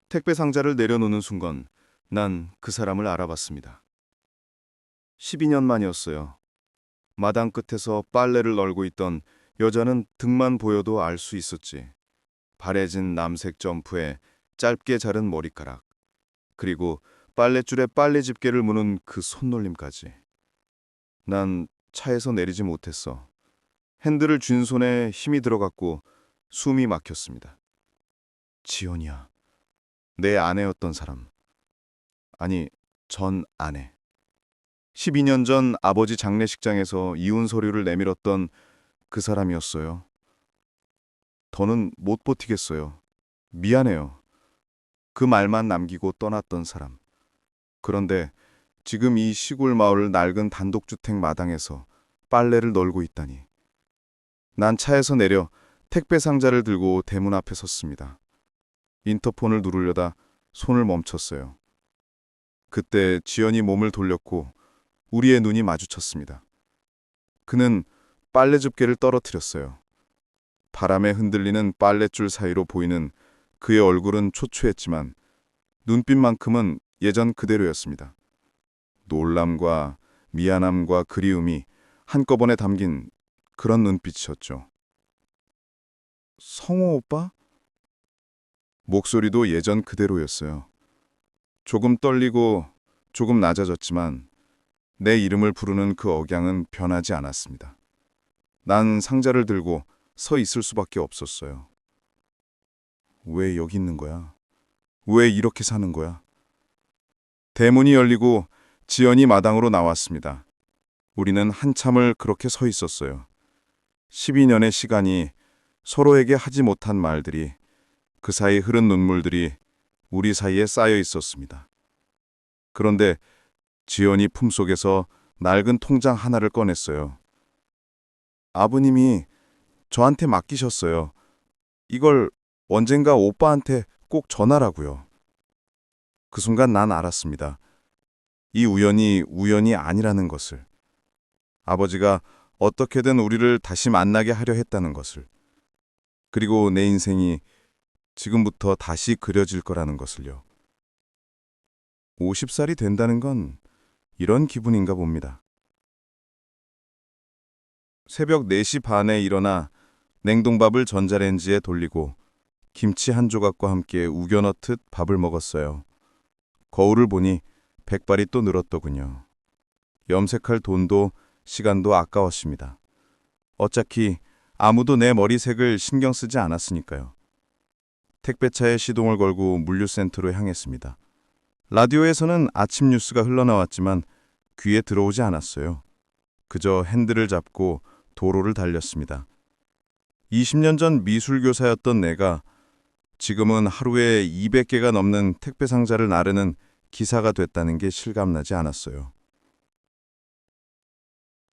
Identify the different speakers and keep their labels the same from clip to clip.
Speaker 1: 택배 상자를 내려놓는 순간 난 그 사람을 알아봤습니다. 12년 만이었어요. 마당 끝에서 빨래를 널고 있던 여자는 등만 보여도 알 수 있었지. 바래진 남색 점프에 짧게 자른 머리카락, 그리고 빨랫줄에 빨래 집게를 무는 그 손놀림까지. 난 차에서 내리지 못했어. 핸들을 쥔 손에 힘이 들어갔고 숨이 막혔습니다. 지연이야. 내 아내였던 사람. 아니, 전 아내. 12년 전 아버지 장례식장에서 이혼 서류를 내밀었던 그 사람이었어요. 더는 못 버티겠어요. 미안해요. 그 말만 남기고 떠났던 사람. 그런데 지금 이 시골 마을 낡은 단독주택 마당에서 빨래를 널고 있다니. 난 차에서 내려 택배 상자를 들고 대문 앞에 섰습니다. 인터폰을 누르려다 손을 멈췄어요. 그때 지연이 몸을 돌렸고 우리의 눈이 마주쳤습니다. 그는 빨래 집게를 떨어뜨렸어요. 바람에 흔들리는 빨랫줄 사이로 보이는 그의 얼굴은 초췌했지만 눈빛만큼은 예전 그대로였습니다. 놀람과 미안함과 그리움이 한꺼번에 담긴 그런 눈빛이었죠. 성호 오빠? 목소리도 예전 그대로였어요. 조금 떨리고 조금 낮아졌지만 내 이름을 부르는 그 억양은 변하지 않았습니다. 난 상자를 들고 서 있을 수밖에 없었어요. 왜 여기 있는 거야? 왜 이렇게 사는 거야? 대문이 열리고 지연이 마당으로 나왔습니다. 우리는 한참을 그렇게 서 있었어요. 12년의 시간이, 서로에게 하지 못한 말들이, 그 사이 흐른 눈물들이 우리 사이에 쌓여 있었습니다. 그런데 지연이 품속에서 낡은 통장 하나를 꺼냈어요. 아버님이 저한테 맡기셨어요. 이걸 언젠가 오빠한테 꼭 전하라고요. 그 순간 난 알았습니다. 이 우연이 우연이 아니라는 것을. 아버지가 어떻게든 우리를 다시 만나게 하려 했다는 것을. 그리고 내 인생이 지금부터 다시 그려질 거라는 것을요. 50살이 된다는 건 이런 기분인가 봅니다. 새벽 4시 반에 일어나 냉동밥을 전자레인지에 돌리고 김치 한 조각과 함께 우겨 넣듯 밥을 먹었어요. 거울을 보니 백발이 또 늘었더군요. 염색할 돈도 시간도 아까웠습니다. 어차피 아무도 내 머리색을 신경 쓰지 않았으니까요. 택배차에 시동을 걸고 물류센터로 향했습니다. 라디오에서는 아침 뉴스가 흘러나왔지만 귀에 들어오지 않았어요. 그저 핸들을 잡고 도로를 달렸습니다. 20년 전 미술교사였던 내가 지금은 하루에 200개가 넘는 택배 상자를 나르는 기사가 됐다는 게 실감나지 않았어요.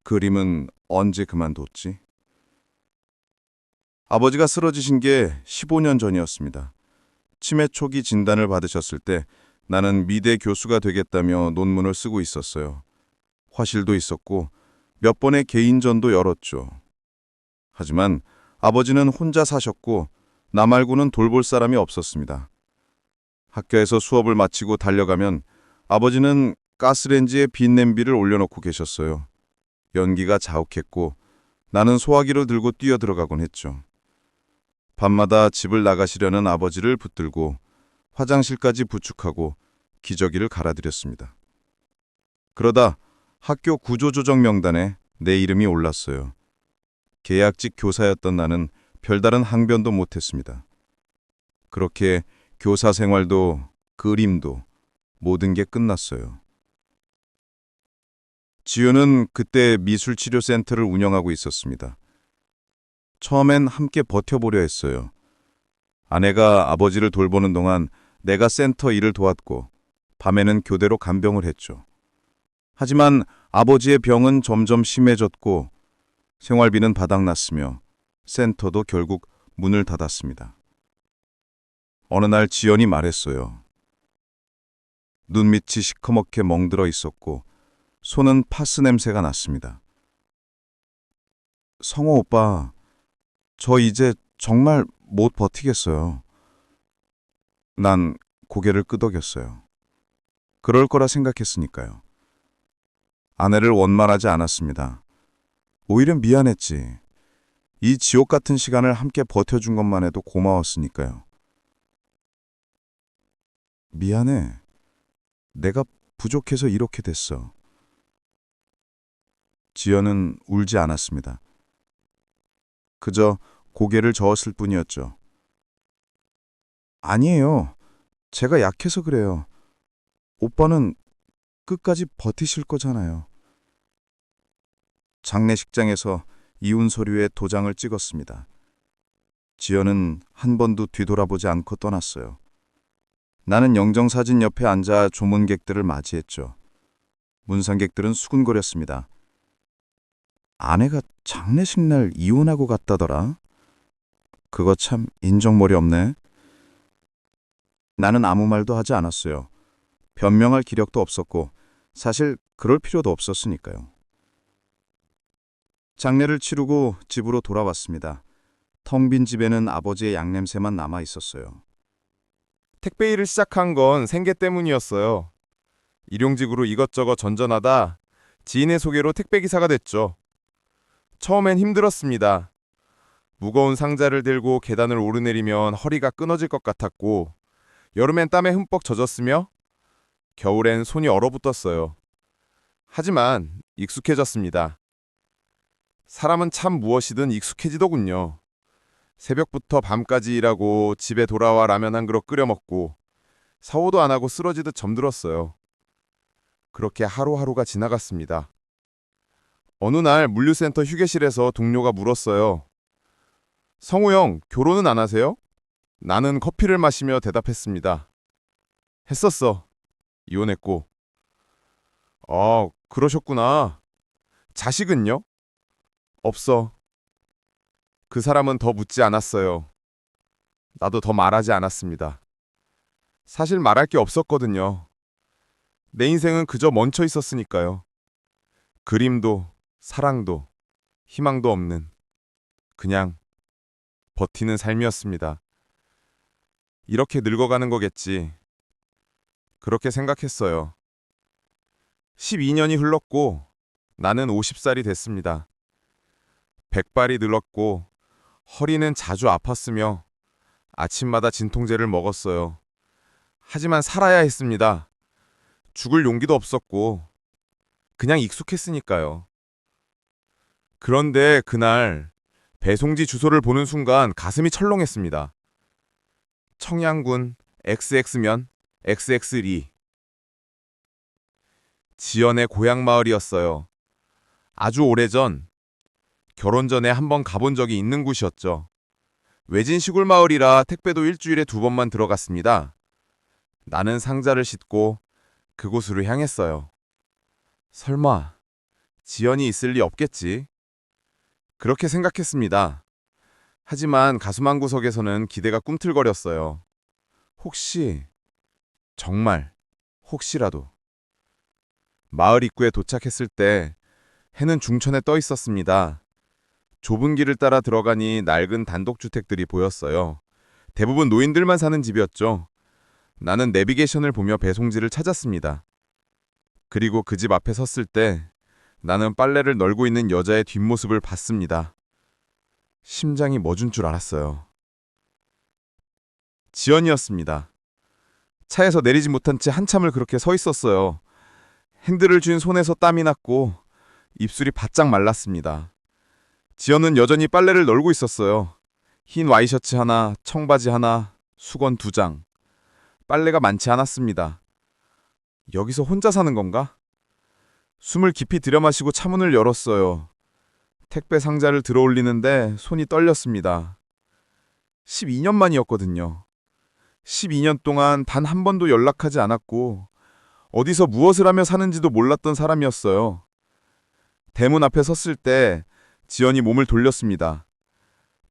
Speaker 1: 그림은 언제 그만뒀지? 아버지가 쓰러지신 게 15년 전이었습니다. 치매 초기 진단을 받으셨을 때 나는 미대 교수가 되겠다며 논문을 쓰고 있었어요. 화실도 있었고 몇 번의 개인전도 열었죠. 하지만 아버지는 혼자 사셨고 나 말고는 돌볼 사람이 없었습니다. 학교에서 수업을 마치고 달려가면 아버지는 가스레인지에 빈 냄비를 올려놓고 계셨어요. 연기가 자욱했고 나는 소화기를 들고 뛰어 들어가곤 했죠. 밤마다 집을 나가시려는 아버지를 붙들고 화장실까지 부축하고 기저귀를 갈아드렸습니다. 그러다 학교 구조조정 명단에 내 이름이 올랐어요. 계약직 교사였던 나는 별다른 항변도 못했습니다. 그렇게 교사 생활도 그림도 모든 게 끝났어요. 지우는 그때 미술치료센터를 운영하고 있었습니다. 처음엔 함께 버텨보려 했어요. 아내가 아버지를 돌보는 동안 내가 센터 일을 도왔고 밤에는 교대로 간병을 했죠. 하지만 아버지의 병은 점점 심해졌고 생활비는 바닥났으며 센터도 결국 문을 닫았습니다. 어느 날 지연이 말했어요. 눈밑이 시커멓게 멍들어 있었고 손은 파스 냄새가 났습니다. 성호 오빠, 저 이제 정말 못 버티겠어요. 난 고개를 끄덕였어요. 그럴 거라 생각했으니까요. 아내를 원망하지 않았습니다. 오히려 미안했지. 이 지옥 같은 시간을 함께 버텨준 것만 해도 고마웠으니까요. 미안해. 내가 부족해서 이렇게 됐어. 지연은 울지 않았습니다. 그저 고개를 저었을 뿐이었죠. 아니에요. 제가 약해서 그래요. 오빠는 끝까지 버티실 거잖아요. 장례식장에서 이혼 서류에 도장을 찍었습니다. 지연은 한 번도 뒤돌아보지 않고 떠났어요. 나는 영정사진 옆에 앉아 조문객들을 맞이했죠. 문상객들은 수군거렸습니다. 아내가 장례식 날 이혼하고 갔다더라? 그거 참 인정머리 없네. 나는 아무 말도 하지 않았어요. 변명할 기력도 없었고 사실 그럴 필요도 없었으니까요. 장례를 치르고 집으로 돌아왔습니다. 텅 빈 집에는 아버지의 양냄새만 남아 있었어요.
Speaker 2: 택배 일을 시작한 건 생계 때문이었어요. 일용직으로 이것저것 전전하다 지인의 소개로 택배 기사가 됐죠. 처음엔 힘들었습니다. 무거운 상자를 들고 계단을 오르내리면 허리가 끊어질 것 같았고, 여름엔 땀에 흠뻑 젖었으며 겨울엔 손이 얼어붙었어요. 하지만 익숙해졌습니다. 사람은 참 무엇이든 익숙해지더군요. 새벽부터 밤까지 일하고 집에 돌아와 라면 한 그릇 끓여 먹고 샤워도 안 하고 쓰러지듯 잠들었어요. 그렇게 하루하루가 지나갔습니다. 어느 날 물류센터 휴게실에서 동료가 물었어요. 성우 형, 결혼은 안 하세요? 나는 커피를 마시며 대답했습니다. 했었어. 이혼했고. 그러셨구나. 자식은요? 없어. 그 사람은 더 묻지 않았어요. 나도 더 말하지 않았습니다. 사실 말할 게 없었거든요. 내 인생은 그저 멈춰 있었으니까요. 그림도, 사랑도, 희망도 없는 그냥 버티는 삶이었습니다. 이렇게 늙어가는 거겠지. 그렇게 생각했어요. 12년이 흘렀고 나는 50살이 됐습니다. 백발이 늘었고 허리는 자주 아팠으며 아침마다 진통제를 먹었어요. 하지만 살아야 했습니다. 죽을 용기도 없었고 그냥 익숙했으니까요. 그런데 그날 배송지 주소를 보는 순간 가슴이 철렁했습니다. 청양군 XX면 XX리. 지연의 고향 마을이었어요. 아주 오래전 결혼 전에 한번 가본 적이 있는 곳이었죠. 외진 시골 마을이라 택배도 일주일에 2번만 들어갔습니다. 나는 상자를 싣고 그곳으로 향했어요. 설마 지연이 있을 리 없겠지? 그렇게 생각했습니다. 하지만 가슴 한구석에서는 기대가 꿈틀거렸어요. 혹시, 정말, 혹시라도. 마을 입구에 도착했을 때 해는 중천에 떠 있었습니다. 좁은 길을 따라 들어가니 낡은 단독주택들이 보였어요. 대부분 노인들만 사는 집이었죠. 나는 내비게이션을 보며 배송지를 찾았습니다. 그리고 그 집 앞에 섰을 때 나는 빨래를 널고 있는 여자의 뒷모습을 봤습니다. 심장이 멎은 줄 알았어요. 지연이었습니다. 차에서 내리지 못한 채 한참을 그렇게 서 있었어요. 핸들을 쥔 손에서 땀이 났고 입술이 바짝 말랐습니다. 지연은 여전히 빨래를 널고 있었어요. 흰 와이셔츠 하나, 청바지 하나, 수건 2장. 빨래가 많지 않았습니다. 여기서 혼자 사는 건가? 숨을 깊이 들여마시고 차문을 열었어요. 택배 상자를 들어올리는데 손이 떨렸습니다. 12년 만이었거든요. 12년 동안 단 한 번도 연락하지 않았고 어디서 무엇을 하며 사는지도 몰랐던 사람이었어요. 대문 앞에 섰을 때 지연이 몸을 돌렸습니다.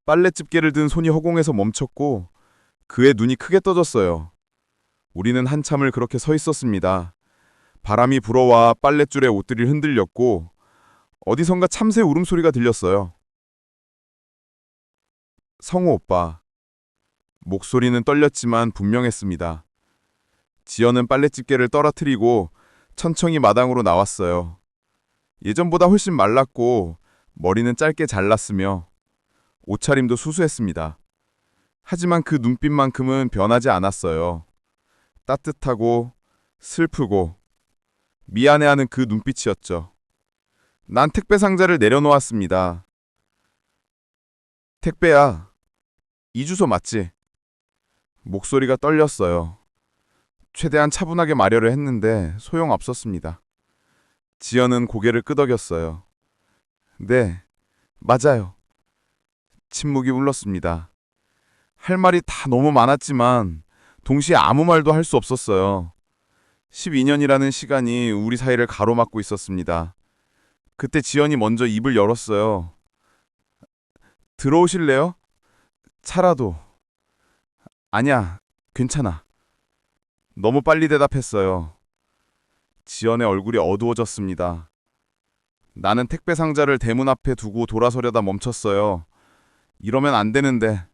Speaker 2: 빨랫집게를 든 손이 허공에서 멈췄고 그의 눈이 크게 떠졌어요. 우리는 한참을 그렇게 서 있었습니다. 바람이 불어와 빨랫줄에 옷들이 흔들렸고 어디선가 참새 울음소리가 들렸어요. 성우 오빠. 목소리는 떨렸지만 분명했습니다. 지연은 빨래집게를 떨어뜨리고 천천히 마당으로 나왔어요. 예전보다 훨씬 말랐고 머리는 짧게 잘랐으며 옷차림도 수수했습니다. 하지만 그 눈빛만큼은 변하지 않았어요. 따뜻하고 슬프고 미안해하는 그 눈빛이었죠. 난 택배 상자를 내려놓았습니다. 택배야, 이 주소 맞지? 목소리가 떨렸어요. 최대한 차분하게 말하려 했는데 소용없었습니다. 지연은 고개를 끄덕였어요. 네, 맞아요. 침묵이 흘렀습니다. 할 말이 다 너무 많았지만 동시에 아무 말도 할 수 없었어요. 12년이라는 시간이 우리 사이를 가로막고 있었습니다. 그때 지연이 먼저 입을 열었어요. 들어오실래요? 차라도. 아니야, 괜찮아. 너무 빨리 대답했어요. 지연의 얼굴이 어두워졌습니다. 나는 택배 상자를 대문 앞에 두고 돌아서려다 멈췄어요. 이러면 안 되는데.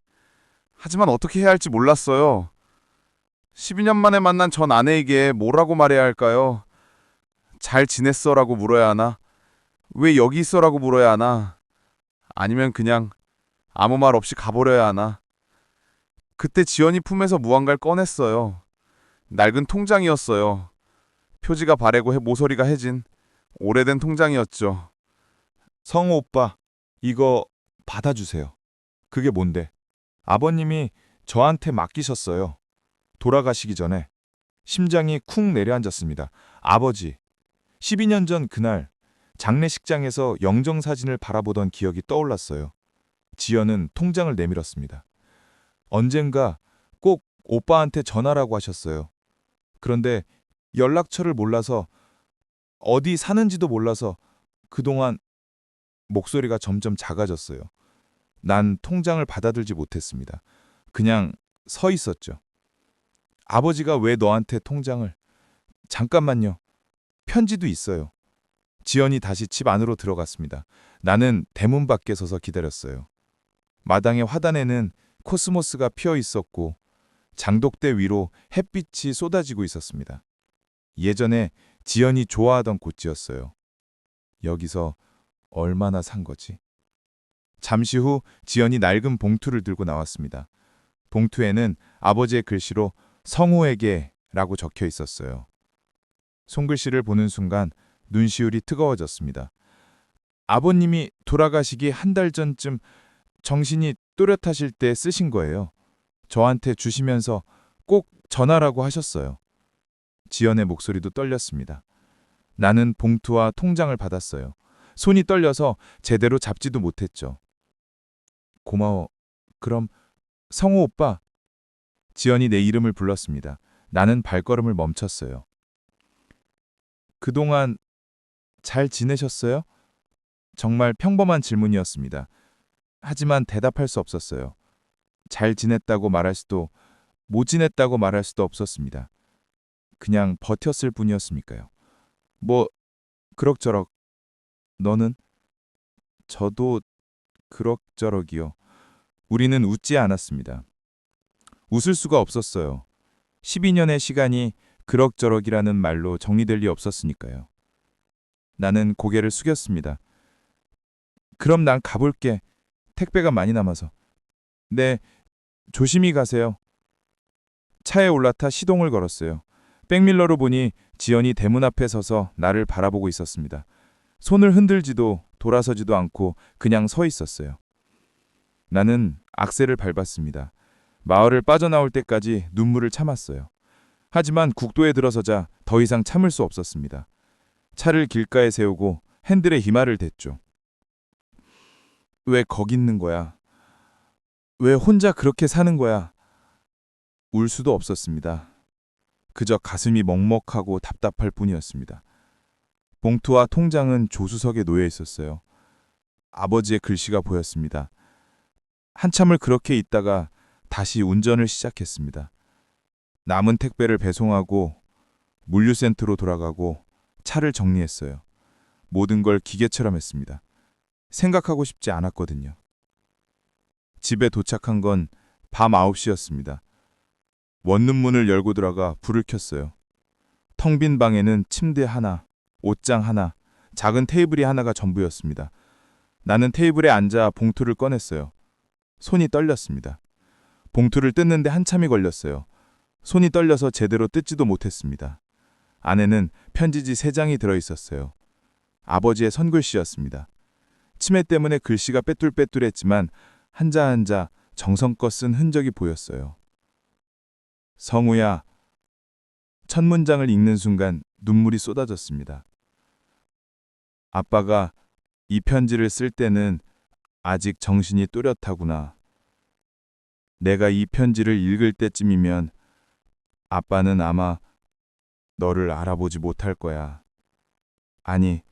Speaker 2: 하지만 어떻게 해야 할지 몰랐어요. 12년 만에 만난 전 아내에게 뭐라고 말해야 할까요? 잘 지냈어라고 물어야 하나? 왜 여기 있어라고 물어야 하나? 아니면 그냥 아무 말 없이 가버려야 하나? 그때 지연이 품에서 무언가를 꺼냈어요. 낡은 통장이었어요. 표지가 바래고 모서리가 해진 오래된 통장이었죠.
Speaker 3: 성우 오빠, 이거 받아주세요. 그게 뭔데? 아버님이 저한테 맡기셨어요. 돌아가시기 전에 심장이 쿵 내려앉았습니다. 아버지, 12년 전 그날 장례식장에서 영정사진을 바라보던 기억이 떠올랐어요. 지연은 통장을 내밀었습니다. 언젠가 꼭 오빠한테 전화라고 하셨어요. 그런데 연락처를 몰라서 어디 사는지도 몰라서 그동안 목소리가 점점 작아졌어요. 난 통장을 받아들지 못했습니다. 그냥 서 있었죠. 아버지가 왜 너한테 통장을... 잠깐만요. 편지도 있어요. 지연이 다시 집 안으로 들어갔습니다. 나는 대문 밖에 서서 기다렸어요. 마당의 화단에는 코스모스가 피어 있었고 장독대 위로 햇빛이 쏟아지고 있었습니다. 예전에 지연이 좋아하던 꽃이었어요. 여기서 얼마나 산 거지? 잠시 후 지연이 낡은 봉투를 들고 나왔습니다. 봉투에는 아버지의 글씨로 성우에게 라고 적혀 있었어요. 손글씨를 보는 순간 눈시울이 뜨거워졌습니다. 아버님이 돌아가시기 한 달 전쯤 정신이 또렷하실 때 쓰신 거예요. 저한테 주시면서 꼭 전하라고 하셨어요. 지연의 목소리도 떨렸습니다. 나는 봉투와 통장을 받았어요. 손이 떨려서 제대로 잡지도 못했죠. 고마워. 그럼 성우 오빠. 지연이 내 이름을 불렀습니다. 나는 발걸음을 멈췄어요. 그동안 잘 지내셨어요? 정말 평범한 질문이었습니다. 하지만 대답할 수 없었어요. 잘 지냈다고 말할 수도, 못 지냈다고 말할 수도 없었습니다. 그냥 버텼을 뿐이었으니까요. 뭐 그럭저럭. 너는? 저도 그럭저럭이요. 우리는 웃지 않았습니다. 웃을 수가 없었어요. 12년의 시간이 그럭저럭이라는 말로 정리될 리 없었으니까요. 나는 고개를 숙였습니다. 그럼 난 가볼게. 택배가 많이 남아서. 네, 조심히 가세요. 차에 올라타 시동을 걸었어요. 백밀러로 보니 지연이 대문 앞에 서서 나를 바라보고 있었습니다. 손을 흔들지도 돌아서지도 않고 그냥 서 있었어요. 나는 악셀을 밟았습니다. 마을을 빠져나올 때까지 눈물을 참았어요. 하지만 국도에 들어서자 더 이상 참을 수 없었습니다. 차를 길가에 세우고 핸들에 힘알을 댔죠. 왜 거기 있는 거야? 왜 혼자 그렇게 사는 거야? 울 수도 없었습니다. 그저 가슴이 먹먹하고 답답할 뿐이었습니다. 봉투와 통장은 조수석에 놓여 있었어요. 아버지의 글씨가 보였습니다. 한참을 그렇게 있다가 다시 운전을 시작했습니다. 남은 택배를 배송하고 물류센터로 돌아가고 차를 정리했어요. 모든 걸 기계처럼 했습니다. 생각하고 싶지 않았거든요. 집에 도착한 건 밤 9시였습니다. 원룸문을 열고 들어가 불을 켰어요. 텅 빈 방에는 침대 하나, 옷장 하나, 작은 테이블이 하나가 전부였습니다. 나는 테이블에 앉아 봉투를 꺼냈어요. 손이 떨렸습니다. 봉투를 뜯는데 한참이 걸렸어요. 손이 떨려서 제대로 뜯지도 못했습니다. 안에는 편지지 3장이 들어있었어요. 아버지의 손글씨였습니다. 치매 때문에 글씨가 빼뚤빼뚤했지만 한자 한자 정성껏 쓴 흔적이 보였어요. 성우야. 첫 문장을 읽는 순간 눈물이 쏟아졌습니다. 아빠가 이 편지를 쓸 때는 아직 정신이 또렷하구나. 내가 이 편지를 읽을 때쯤이면 아빠는 아마 너를 알아보지 못할 거야. 아니,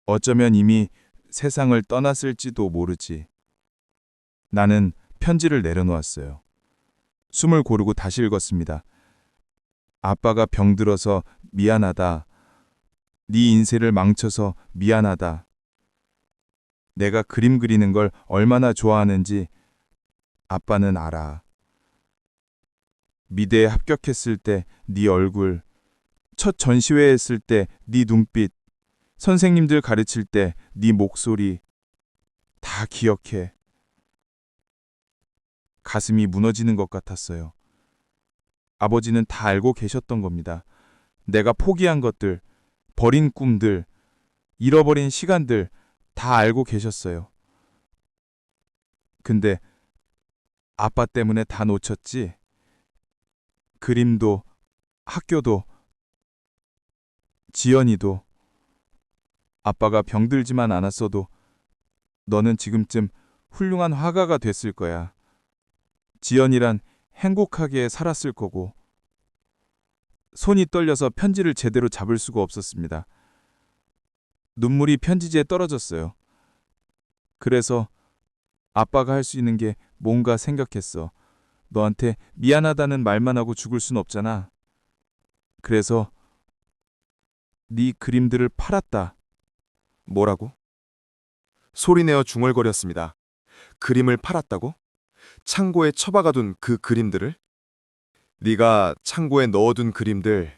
Speaker 3: 어쩌면 이미 세상을 떠났을지도 모르지. 나는 편지를 내려놓았어요. 숨을 고르고 다시 읽었습니다. 아빠가 병들어서 미안하다. 네 인생을 망쳐서 미안하다. 내가 그림 그리는 걸 얼마나 좋아하는지 아빠는 알아. 미대에 합격했을 때 네 얼굴, 첫 전시회 했을 때 네 눈빛, 선생님들 가르칠 때 네 목소리 다 기억해. 가슴이 무너지는 것 같았어요. 아버지는 다 알고 계셨던 겁니다. 내가 포기한 것들, 버린 꿈들, 잃어버린 시간들 다 알고 계셨어요. 근데 아빠 때문에 다 놓쳤지? 그림도, 학교도, 지연이도. 아빠가 병들지만 않았어도 너는 지금쯤 훌륭한 화가가 됐을 거야. 지연이란 행복하게 살았을 거고. 손이 떨려서 편지를 제대로 잡을 수가 없었습니다. 눈물이 편지지에 떨어졌어요. 그래서 아빠가 할 수 있는 게 뭔가 생각했어. 너한테 미안하다는 말만 하고 죽을 순 없잖아. 그래서 네 그림들을 팔았다.
Speaker 4: 뭐라고? 소리내어 중얼거렸습니다. 그림을 팔았다고? 창고에 처박아둔 그 그림들을? 네가 창고에 넣어둔 그림들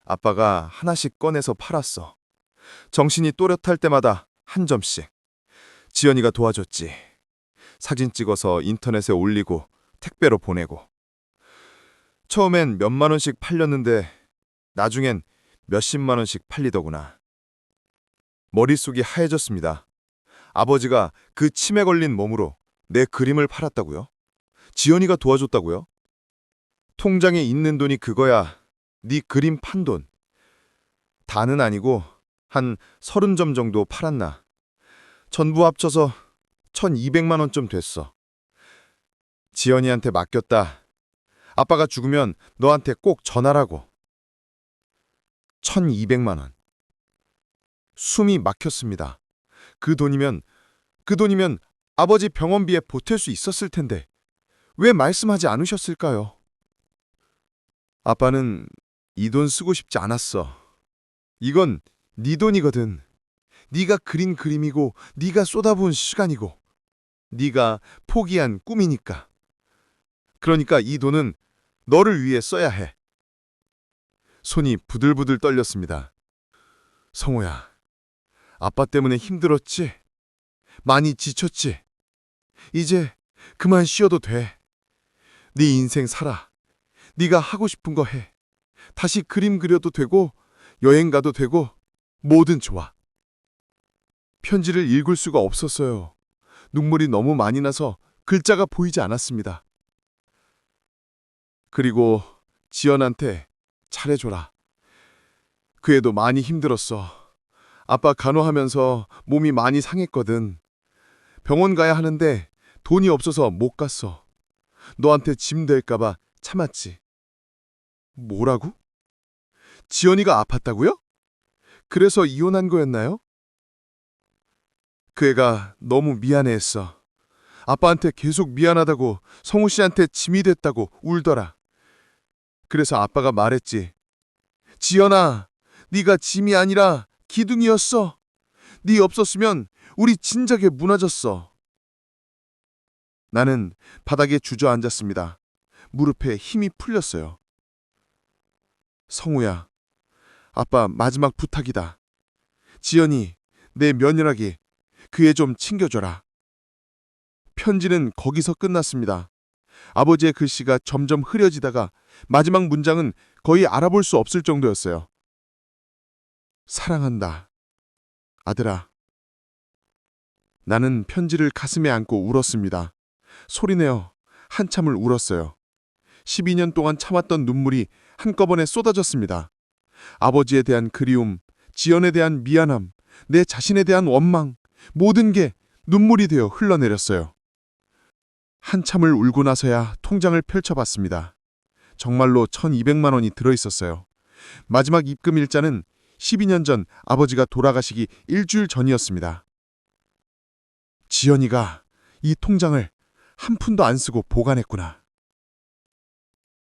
Speaker 4: 아빠가 하나씩 꺼내서 팔았어. 정신이 또렷할 때마다 한 점씩. 지연이가 도와줬지. 사진 찍어서 인터넷에 올리고 택배로 보내고. 처음엔 몇만 원씩 팔렸는데 나중엔 몇십만 원씩 팔리더구나. 머릿속이 하얘졌습니다. 아버지가 그 치매 걸린 몸으로 내 그림을 팔았다고요? 지연이가 도와줬다고요? 통장에 있는 돈이 그거야. 네 그림 판 돈. 다는 아니고 한 30점 정도 팔았나. 전부 합쳐서 1,200만 원쯤 됐어. 지연이한테 맡겼다. 아빠가 죽으면 너한테 꼭 전하라고. 1,200만 원. 숨이 막혔습니다. 그 돈이면 아버지 병원비에 보탤 수 있었을 텐데 왜 말씀하지 않으셨을까요? 아빠는 이 돈 쓰고 싶지 않았어. 이건 네 돈이거든. 네가 그린 그림이고 네가 쏟아부은 시간이고 네가 포기한 꿈이니까. 그러니까 이 돈은 너를 위해 써야 해. 손이 부들부들 떨렸습니다. 성호야, 아빠 때문에 힘들었지? 많이 지쳤지? 이제 그만 쉬어도 돼. 네 인생 살아. 네가 하고 싶은 거 해. 다시 그림 그려도 되고 여행 가도 되고 뭐든 좋아. 편지를 읽을 수가 없었어요. 눈물이 너무 많이 나서 글자가 보이지 않았습니다. 그리고 지연한테 잘해줘라. 그 애도 많이 힘들었어. 아빠 간호하면서 몸이 많이 상했거든. 병원 가야 하는데 돈이 없어서 못 갔어. 너한테 짐 될까봐 참았지. 뭐라고? 지연이가 아팠다고요? 그래서 이혼한 거였나요? 그 애가 너무 미안해했어. 아빠한테 계속 미안하다고 성우 씨한테 짐이 됐다고 울더라. 그래서 아빠가 말했지. 지연아, 네가 짐이 아니라 기둥이었어. 네 없었으면 우리 진작에 무너졌어. 나는 바닥에 주저앉았습니다. 무릎에 힘이 풀렸어요. 성우야, 아빠 마지막 부탁이다. 지연이 내 며느라게 그 애 좀 챙겨줘라. 편지는 거기서 끝났습니다. 아버지의 글씨가 점점 흐려지다가 마지막 문장은 거의 알아볼 수 없을 정도였어요. 사랑한다. 아들아. 나는 편지를 가슴에 안고 울었습니다. 소리내어 한참을 울었어요. 12년 동안 참았던 눈물이 한꺼번에 쏟아졌습니다. 아버지에 대한 그리움, 지연에 대한 미안함, 내 자신에 대한 원망, 모든 게 눈물이 되어 흘러내렸어요. 한참을 울고 나서야 통장을 펼쳐봤습니다. 정말로 1,200만 원이 들어있었어요. 마지막 입금 일자는 12년 전 아버지가 돌아가시기 일주일 전이었습니다. 지연이가 이 통장을 한 푼도 안 쓰고 보관했구나.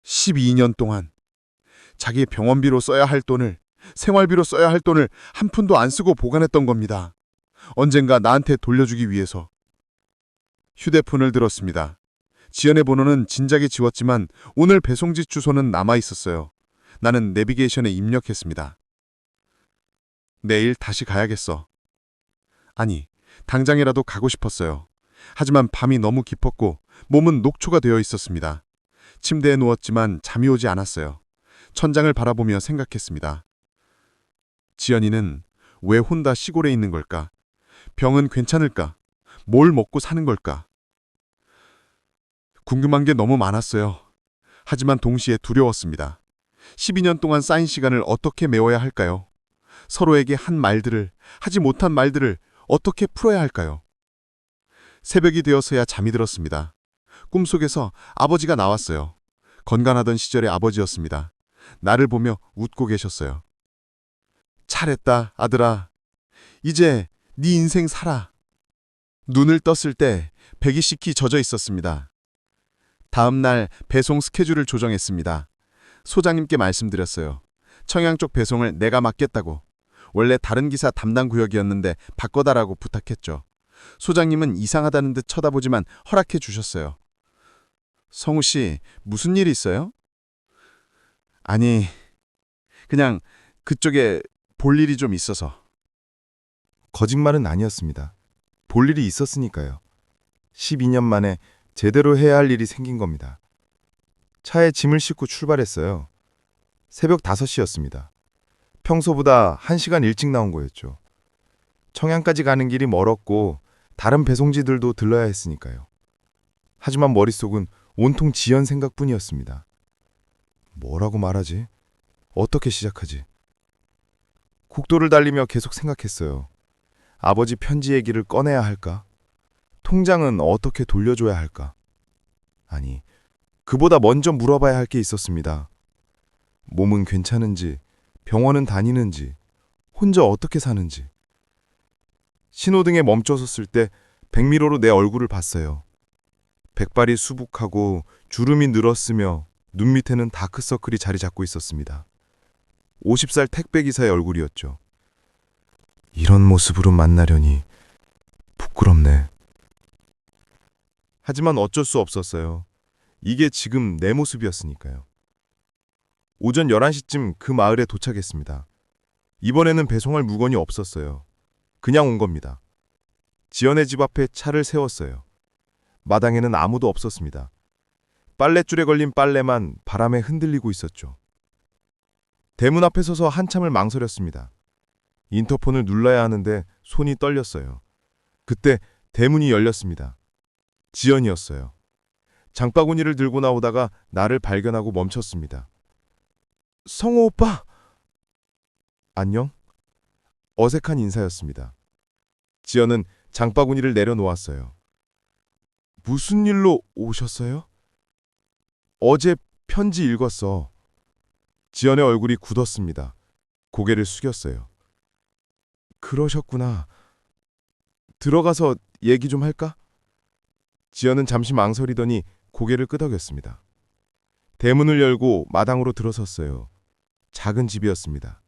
Speaker 4: 12년 동안 자기 병원비로 써야 할 돈을, 생활비로 써야 할 돈을 한 푼도 안 쓰고 보관했던 겁니다. 언젠가 나한테 돌려주기 위해서. 휴대폰을 들었습니다. 지연의 번호는 진작에 지웠지만 오늘 배송지 주소는 남아 있었어요. 나는 내비게이션에 입력했습니다. 내일 다시 가야겠어. 아니, 당장이라도 가고 싶었어요. 하지만 밤이 너무 깊었고 몸은 녹초가 되어 있었습니다. 침대에 누웠지만 잠이 오지 않았어요. 천장을 바라보며 생각했습니다. 지연이는 왜 혼자 시골에 있는 걸까? 병은 괜찮을까? 뭘 먹고 사는 걸까? 궁금한 게 너무 많았어요. 하지만 동시에 두려웠습니다. 12년 동안 쌓인 시간을 어떻게 메워야 할까요? 서로에게 한 말들을, 하지 못한 말들을 어떻게 풀어야 할까요? 새벽이 되어서야 잠이 들었습니다. 꿈속에서 아버지가 나왔어요. 건강하던 시절의 아버지였습니다. 나를 보며 웃고 계셨어요. 잘했다, 아들아. 이제 네 인생 살아. 눈을 떴을 때 백이 씻기 젖어 있었습니다. 다음 날 배송 스케줄을 조정했습니다. 소장님께 말씀드렸어요. 청양 쪽 배송을 내가 맡겠다고. 원래 다른 기사 담당 구역이었는데 바꿔달라고 부탁했죠. 소장님은 이상하다는 듯 쳐다보지만 허락해 주셨어요. 성우 씨, 무슨 일 있어요? 아니, 그냥 그쪽에 볼 일이 좀 있어서.
Speaker 3: 거짓말은 아니었습니다. 볼 일이 있었으니까요. 12년 만에 제대로 해야 할 일이 생긴 겁니다. 차에 짐을 싣고 출발했어요. 새벽 5시였습니다. 평소보다 1시간 일찍 나온 거였죠. 청양까지 가는 길이 멀었고 다른 배송지들도 들러야 했으니까요. 하지만 머릿속은 온통 지연 생각뿐이었습니다. 뭐라고 말하지? 어떻게 시작하지? 국도를 달리며 계속 생각했어요. 아버지 편지 얘기를 꺼내야 할까? 통장은 어떻게 돌려줘야 할까? 아니, 그보다 먼저 물어봐야 할 게 있었습니다. 몸은 괜찮은지, 병원은 다니는지, 혼자 어떻게 사는지. 신호등에 멈춰섰을 때 백미러로 내 얼굴을 봤어요. 백발이 수북하고 주름이 늘었으며 눈 밑에는 다크서클이 자리 잡고 있었습니다. 50살 택배기사의 얼굴이었죠. 이런 모습으로 만나려니 부끄럽네. 하지만 어쩔 수 없었어요. 이게 지금 내 모습이었으니까요. 오전 11시쯤 그 마을에 도착했습니다. 이번에는 배송할 물건이 없었어요. 그냥 온 겁니다. 지연의 집 앞에 차를 세웠어요. 마당에는 아무도 없었습니다. 빨랫줄에 걸린 빨래만 바람에 흔들리고 있었죠. 대문 앞에 서서 한참을 망설였습니다. 인터폰을 눌러야 하는데 손이 떨렸어요. 그때 대문이 열렸습니다. 지연이었어요. 장바구니를 들고 나오다가 나를 발견하고 멈췄습니다. 성호 오빠! 안녕? 어색한 인사였습니다. 지연은 장바구니를 내려놓았어요. 무슨 일로 오셨어요? 어제 편지 읽었어. 지연의 얼굴이 굳었습니다. 고개를 숙였어요. 그러셨구나. 들어가서 얘기 좀 할까? 지연은 잠시 망설이더니 고개를 끄덕였습니다. 대문을 열고 마당으로 들어섰어요. 작은 집이었습니다.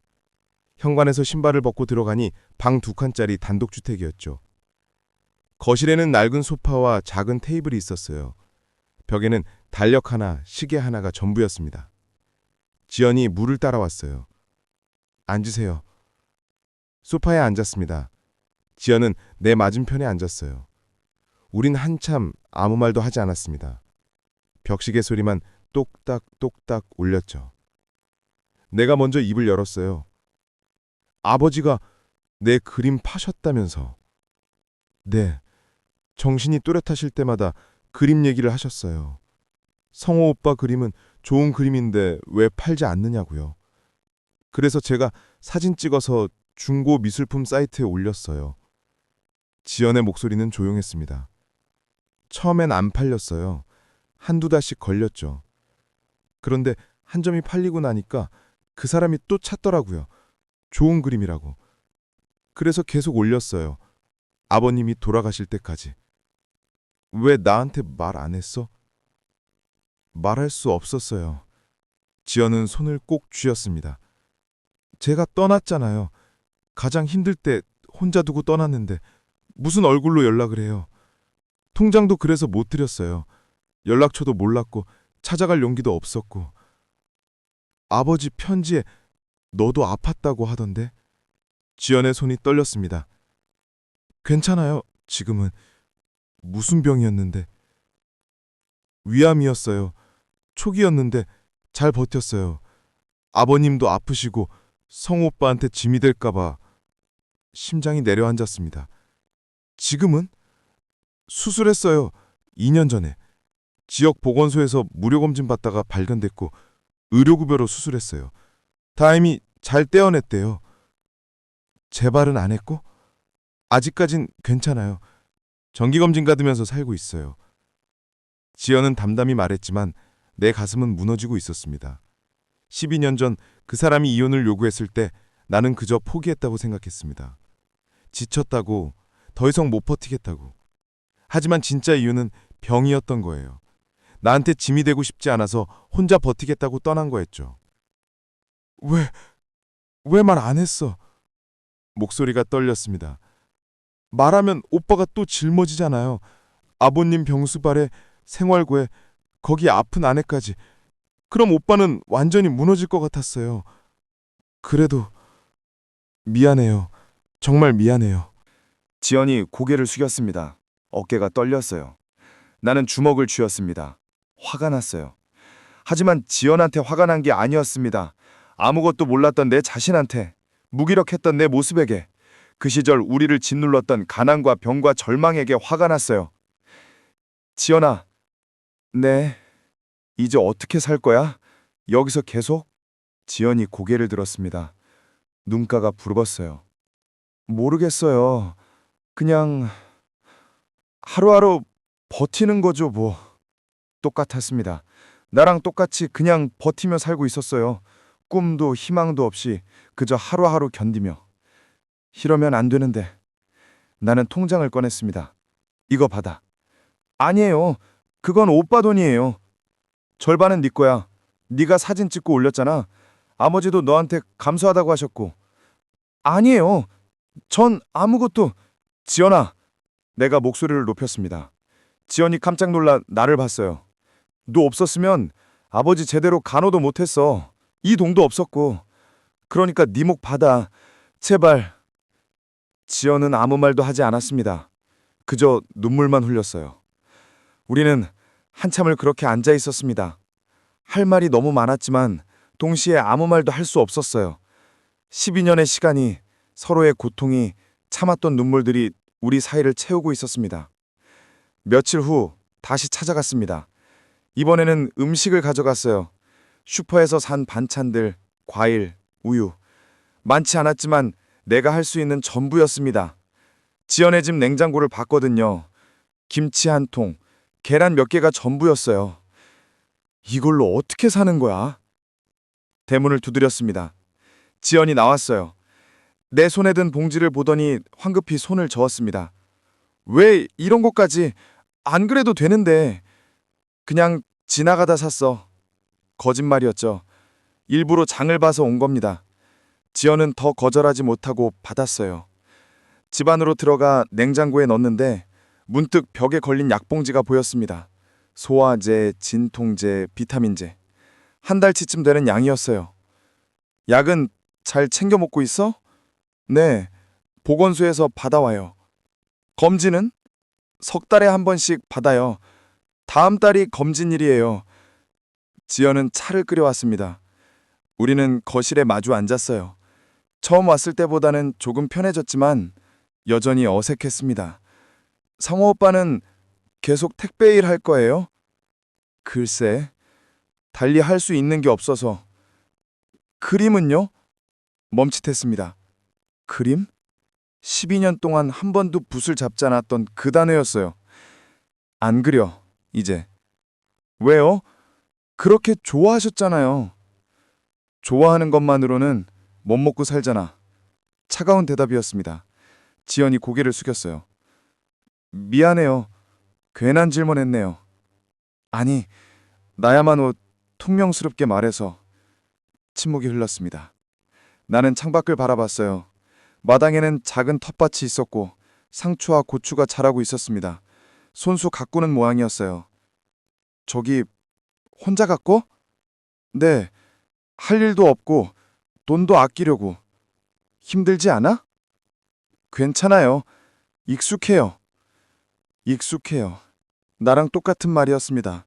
Speaker 3: 현관에서 신발을 벗고 들어가니 방 2칸짜리 단독주택이었죠. 거실에는 낡은 소파와 작은 테이블이 있었어요.
Speaker 2: 벽에는 달력 하나, 시계 하나가 전부였습니다. 지연이 물을 따라왔어요. 앉으세요. 소파에 앉았습니다. 지연은 내 맞은편에 앉았어요. 우린 한참 아무 말도 하지 않았습니다. 벽시계 소리만 똑딱똑딱 울렸죠. 내가 먼저 입을 열었어요. 아버지가 내 그림 파셨다면서. 네, 정신이 또렷하실 때마다 그림 얘기를 하셨어요. 성호 오빠 그림은 좋은 그림인데 왜 팔지 않느냐고요. 그래서 제가 사진 찍어서 중고 미술품 사이트에 올렸어요. 지연의 목소리는 조용했습니다. 처음엔 안 팔렸어요. 한두 달씩 걸렸죠. 그런데 한 점이 팔리고 나니까 그 사람이 또 찾더라고요. 좋은 그림이라고. 그래서 계속 올렸어요. 아버님이 돌아가실 때까지. 왜 나한테 말 안 했어? 말할 수 없었어요. 지연은 손을 꼭 쥐었습니다. 제가 떠났잖아요. 가장 힘들 때 혼자 두고 떠났는데 무슨 얼굴로 연락을 해요. 통장도 그래서 못 드렸어요. 연락처도 몰랐고 찾아갈 용기도 없었고. 아버지 편지에 너도 아팠다고 하던데. 지연의 손이 떨렸습니다. 괜찮아요. 지금은. 무슨 병이었는데. 위암이었어요. 초기였는데 잘 버텼어요. 아버님도 아프시고 성오빠한테 짐이 될까봐. 심장이 내려앉았습니다. 지금은? 수술했어요. 2년 전에. 지역 보건소에서 무료 검진 받다가 발견됐고 의료급여로 수술했어요. 다행히 잘 떼어냈대요. 재발은 안 했고? 아직까진 괜찮아요. 정기검진 받으면서 살고 있어요. 지연은 담담히 말했지만 내 가슴은 무너지고 있었습니다. 12년 전 그 사람이 이혼을 요구했을 때 나는 그저 포기했다고 생각했습니다. 지쳤다고, 더 이상 못 버티겠다고. 하지만 진짜 이유는 병이었던 거예요. 나한테 짐이 되고 싶지 않아서 혼자 버티겠다고 떠난 거였죠. 왜 말 안 했어? 목소리가 떨렸습니다. 말하면 오빠가 또 짊어지잖아요. 아버님 병수발에 생활고에 거기 아픈 아내까지. 그럼 오빠는 완전히 무너질 것 같았어요. 그래도 미안해요. 정말 미안해요.
Speaker 1: 지연이 고개를 숙였습니다. 어깨가 떨렸어요. 나는 주먹을 쥐었습니다. 화가 났어요. 하지만 지연한테 화가 난 게 아니었습니다. 아무것도 몰랐던 내 자신한테, 무기력했던 내 모습에게, 그 시절 우리를 짓눌렀던 가난과 병과 절망에게 화가 났어요. 지연아, 네, 이제 어떻게 살 거야? 여기서 계속? 지연이 고개를 들었습니다. 눈가가 붉었어요. 모르겠어요. 그냥 하루하루 버티는 거죠, 뭐. 똑같았습니다. 나랑 똑같이 그냥 버티며 살고 있었어요. 꿈도 희망도 없이 그저 하루하루 견디며. 이러면 안 되는데. 나는 통장을 꺼냈습니다. 이거 받아. 아니에요. 그건 오빠 돈이에요. 절반은 네 거야. 네가 사진 찍고 올렸잖아. 아버지도 너한테 감사하다고 하셨고. 아니에요. 전 아무것도. 지연아. 내가 목소리를 높였습니다. 지연이 깜짝 놀라 나를 봤어요. 너 없었으면 아버지 제대로 간호도 못했어. 이 돈도 없었고. 그러니까 네 목 받아. 제발. 지연은 아무 말도 하지 않았습니다. 그저 눈물만 흘렸어요. 우리는 한참을 그렇게 앉아 있었습니다. 할 말이 너무 많았지만 동시에 아무 말도 할 수 없었어요. 12년의 시간이, 서로의 고통이, 참았던 눈물들이 우리 사이를 채우고 있었습니다. 며칠 후 다시 찾아갔습니다. 이번에는 음식을 가져갔어요. 슈퍼에서 산 반찬들, 과일, 우유. 많지 않았지만 내가 할 수 있는 전부였습니다. 지연의 집 냉장고를 봤거든요. 김치 한 통, 계란 몇 개가 전부였어요. 이걸로 어떻게 사는 거야? 대문을 두드렸습니다. 지연이 나왔어요. 내 손에 든 봉지를 보더니 황급히 손을 저었습니다. 왜 이런 것까지? 안 그래도 되는데. 그냥 지나가다 샀어. 거짓말이었죠. 일부러 장을 봐서 온 겁니다. 지연은 더 거절하지 못하고 받았어요. 집 안으로 들어가 냉장고에 넣었는데 문득 벽에 걸린 약봉지가 보였습니다.
Speaker 2: 소화제, 진통제, 비타민제. 한 달치쯤 되는 양이었어요. 약은 잘 챙겨 먹고 있어? 네, 보건소에서 받아와요. 검진은? 석 달에 한 번씩 받아요. 다음 달이 검진일이에요. 지연은 차를 끓여왔습니다. 우리는 거실에 마주 앉았어요. 처음 왔을 때보다는 조금 편해졌지만 여전히 어색했습니다. 상호 오빠는 계속 택배 일 할 거예요? 글쎄, 달리 할 수 있는 게 없어서. 그림은요? 멈칫했습니다. 그림? 12년 동안 한 번도 붓을 잡지 않았던 그 단어였어요. 안 그려, 이제. 왜요? 그렇게 좋아하셨잖아요. 좋아하는 것만으로는 못 먹고 살잖아. 차가운 대답이었습니다. 지연이 고개를 숙였어요. 미안해요. 괜한 질문했네요. 아니, 나야만 퉁명스럽게 말해서. 침묵이 흘렀습니다. 나는 창밖을 바라봤어요. 마당에는 작은 텃밭이 있었고 상추와 고추가 자라고 있었습니다. 손수 가꾸는 모양이었어요. 저기 혼자 가꿔? 네, 할 일도 없고 돈도 아끼려고. 힘들지 않아? 괜찮아요. 익숙해요. 익숙해요. 나랑 똑같은 말이었습니다.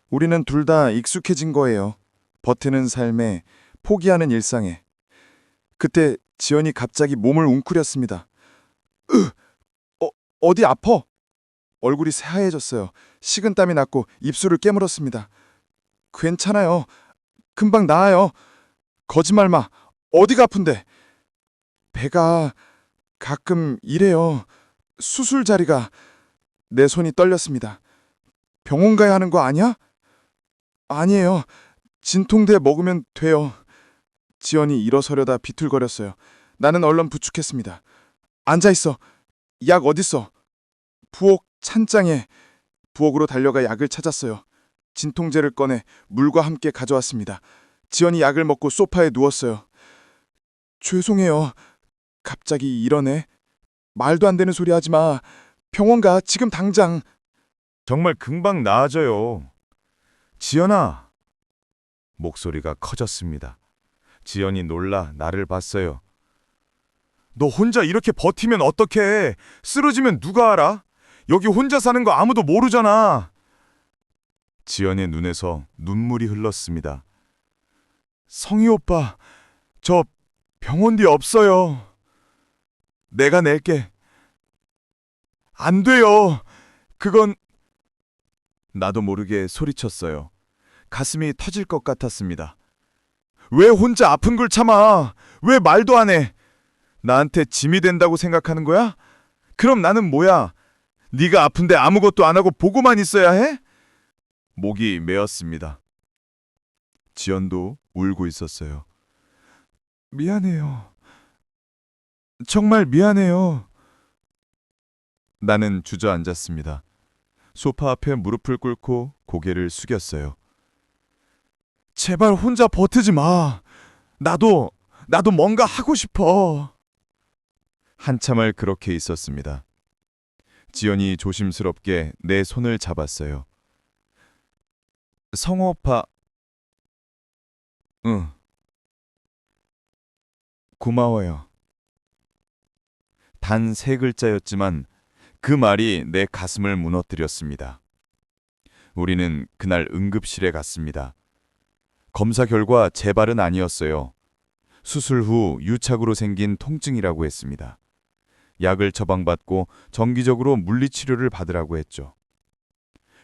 Speaker 2: 우리는 둘 다 익숙해진 거예요. 버티는 삶에, 포기하는 일상에. 그때 지연이 갑자기 몸을 웅크렸습니다. 어디 아파? 얼굴이 새하얘졌어요. 식은땀이 났고 입술을 깨물었습니다. 괜찮아요. 금방 나아요. 거짓말 마. 어디가 아픈데? 배가 가끔 이래요. 수술 자리가. 내 손이 떨렸습니다. 병원 가야 하는 거 아니야? 아니에요. 진통제 먹으면 돼요. 지연이 일어서려다 비틀거렸어요. 나는 얼른 부축했습니다. 앉아있어. 약 어딨어? 부엌 찬장에. 부엌으로 달려가 약을 찾았어요. 진통제를 꺼내 물과 함께 가져왔습니다. 지연이 약을 먹고 소파에 누웠어요. 죄송해요. 갑자기 이러네. 말도 안 되는 소리 하지 마. 병원 가, 지금 당장.
Speaker 3: 정말 금방 나아져요. 지연아. 목소리가 커졌습니다. 지연이 놀라 나를 봤어요. 너 혼자 이렇게 버티면 어떡해? 쓰러지면 누가 알아? 여기 혼자 사는 거 아무도 모르잖아. 지연의 눈에서 눈물이 흘렀습니다. 성희 오빠, 저 병원비 없어요. 내가 낼게. 안 돼요. 그건... 나도 모르게 소리쳤어요. 가슴이 터질 것 같았습니다. 왜 혼자 아픈 걸 참아? 왜 말도 안 해? 나한테 짐이 된다고 생각하는 거야? 그럼 나는 뭐야? 네가 아픈데 아무것도 안 하고 보고만 있어야 해? 목이 메었습니다. 지연도 울고 있었어요. 미안해요. 정말 미안해요. 나는 주저앉았습니다. 소파 앞에 무릎을 꿇고 고개를 숙였어요. 제발 혼자 버티지 마. 나도 뭔가 하고 싶어. 한참을 그렇게 있었습니다. 지연이 조심스럽게 내 손을 잡았어요. 성호 오빠. 응. 고마워요. 단 3글자였지만 그 말이 내 가슴을 무너뜨렸습니다. 우리는 그날 응급실에 갔습니다. 검사 결과 재발은 아니었어요. 수술 후 유착으로 생긴 통증이라고 했습니다. 약을 처방받고 정기적으로 물리치료를 받으라고 했죠.